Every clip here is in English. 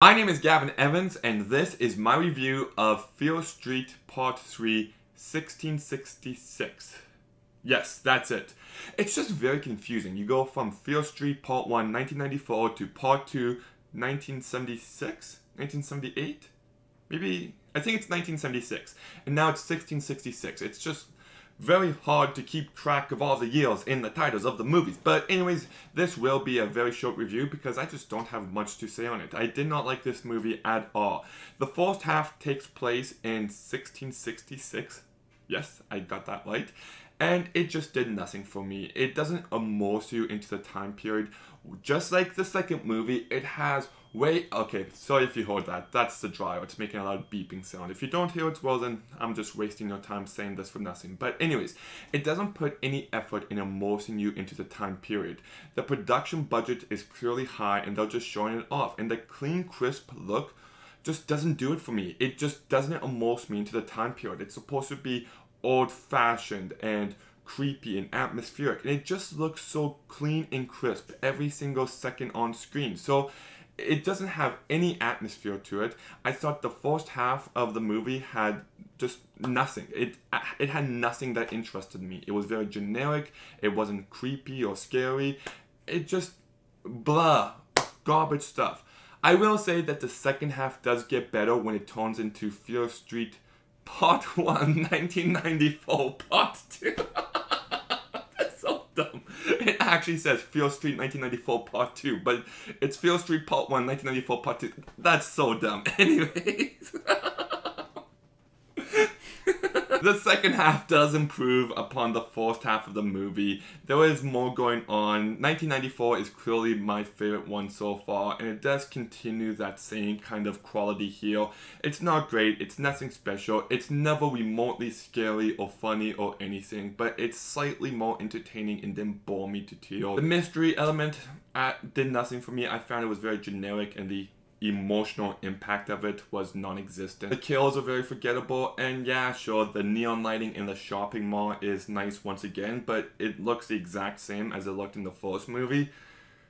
My name is Gavin Evans, and this is my review of Fear Street Part 3, 1666. Yes, that's it. It's just very confusing. You go from Fear Street Part 1, 1994 to Part 2, 1976? 1978? Maybe, I think it's 1976. And now it's 1666. It's just very hard to keep track of all the years in the titles of the movies. But anyways, this will be a very short review because I just don't have much to say on it. I did not like this movie at all. The first half takes place in 1666. Yes, I got that right. And it just did nothing for me. It doesn't immerse you into the time period. Just like the second movie, it has okay, sorry if you heard that. That's the dryer. It's making a lot of beeping sound. If you don't hear it, well then, I'm just wasting your time saying this for nothing. But anyways, it doesn't put any effort in immersing you into the time period. The production budget is clearly high and they're just showing it off. And the clean, crisp look just doesn't do it for me. It just doesn't immerse me into the time period. It's supposed to be old-fashioned and creepy and atmospheric, and it just looks so clean and crisp every single second on screen. So it doesn't have any atmosphere to it. I thought the first half of the movie had just nothing. It had nothing that interested me. It was very generic. It wasn't creepy or scary. It just blah, garbage stuff. I will say that the second half does get better when it turns into Fear Street Part 1, 1994, Part 2. That's so dumb. It actually says Fear Street 1994 Part 2, but it's Fear Street Part 1, 1994 Part 2. That's so dumb. Anyways. The second half does improve upon the first half of the movie. There is more going on. 1994 is clearly my favorite one so far, and it does continue that same kind of quality here. It's not great, it's nothing special, it's never remotely scary or funny or anything, but it's slightly more entertaining and didn't bore me to tears. The mystery element did nothing for me. I found it was very generic, and the emotional impact of it was non-existent. The kills are very forgettable, and yeah, sure, the neon lighting in the shopping mall is nice once again, but it looks the exact same as it looked in the first movie.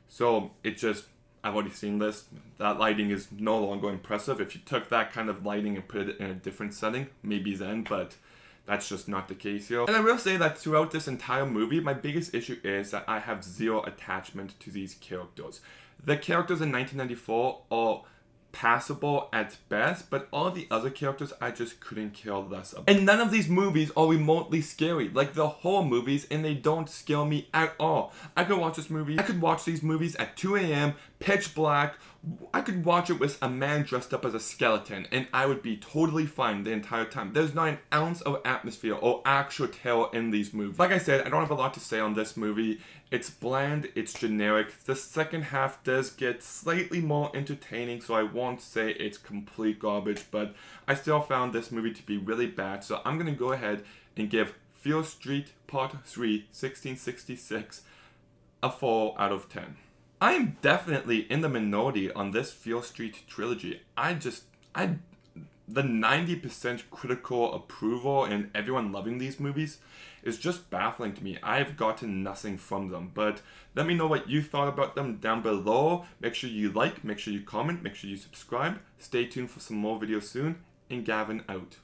So it just, I've already seen this. That lighting is no longer impressive. If you took that kind of lighting and put it in a different setting, maybe then, but that's just not the case here. And I will say that throughout this entire movie, my biggest issue is that I have zero attachment to these characters. The characters in 1994 are passable at best, but all the other characters I just couldn't care less about. And none of these movies are remotely scary, like the horror movies, and they don't scare me at all. I could watch this movie, I could watch these movies at 2 a.m., pitch black. I could watch it with a man dressed up as a skeleton, and I would be totally fine the entire time. There's not an ounce of atmosphere or actual terror in these movies. Like I said, I don't have a lot to say on this movie. It's bland, it's generic. The second half does get slightly more entertaining, so I won't say it's complete garbage, but I still found this movie to be really bad, so I'm gonna go ahead and give Fear Street Part 3, 1666, a 4 out of 10. I am definitely in the minority on this Fear Street Trilogy. The 90% critical approval and everyone loving these movies is just baffling to me. I've gotten nothing from them, but let me know what you thought about them down below. Make sure you like, make sure you comment, make sure you subscribe. Stay tuned for some more videos soon, and Gavin out.